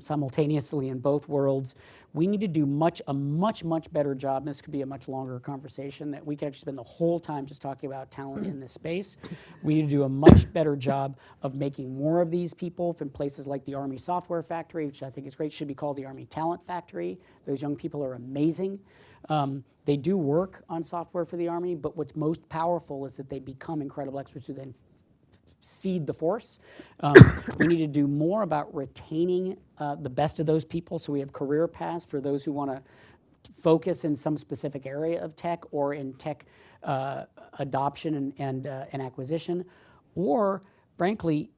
simultaneously in both worlds. We need to do a much better job. This could be a much longer conversation that we could actually spend the whole time just talking about talent in this space. We need to do a much better job of making more of these people from places like the Army Software Factory, which I think is great, should be called the Army Talent Factory. Those young people are amazing. They do work on software for the Army, but what's most powerful is that they become incredible experts who then seed the force. We need to do more about retaining the best of those people, so we have career paths for those who want to focus in some specific area of tech or in tech adoption and acquisition. Or, frankly,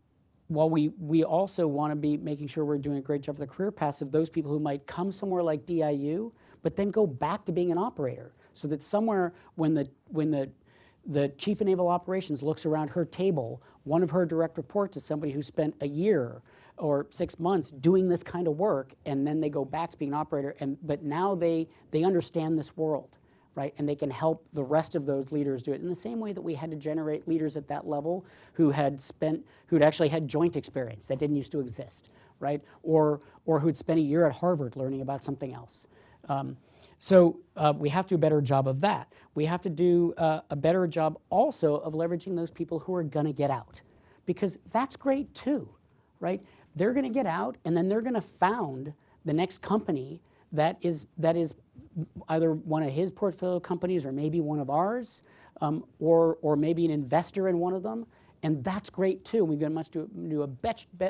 while we also want to be making sure we're doing a great job for the career paths of those people who might come somewhere like DIU, but then go back to being an operator, so that somewhere when the chief of naval operations looks around her table, one of her direct reports is somebody who spent a year or 6 months doing this kind of work, and then they go back to being an operator, but now they understand this world, right? And they can help the rest of those leaders do it in the same way that we had to generate leaders at that level who'd actually had joint experience that didn't used to exist, right? Or who'd spent a year at Harvard learning about something else. So we have to do a better job of that. We have to do a better job also of leveraging those people who are going to get out, because that's great too, right? They're going to get out, and then they're going to found the next company that is either one of his portfolio companies or maybe one of ours, or maybe an investor in one of them, and that's great too. We've got to do a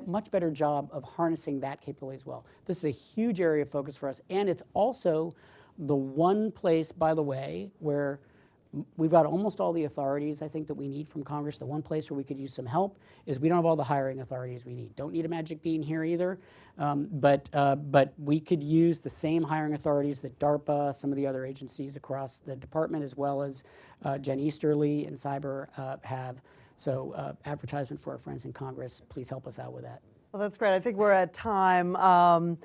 much better job of harnessing that capability as well. This is a huge area of focus for us, and it's also the one place, by the way, where we've got almost all the authorities I think that we need from Congress. The one place where we could use some help is we don't have all the hiring authorities we need. Don't need a magic bean here either, but we could use the same hiring authorities that DARPA, some of the other agencies across the department, as well as Jen Easterly and Cyber have. So advertisement for our friends in Congress, please help us out with that. Well, that's great. I think we're at time. Want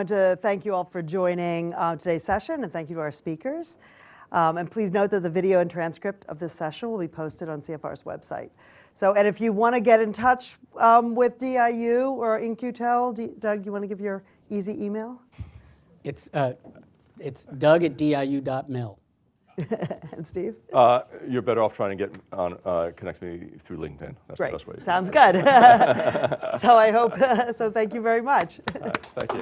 to thank you all for joining today's session, and thank you to our speakers. And please note that the video and transcript of this session will be posted on CFR's website. And if you want to get in touch with DIU or In-Q-Tel, Doug, you want to give your easy email? It's doug@diu.mil. And Steve? You're better off trying to get on, connect me through LinkedIn. That's Great. the best way. Sounds good. So I hope, so thank you very much. Thank you.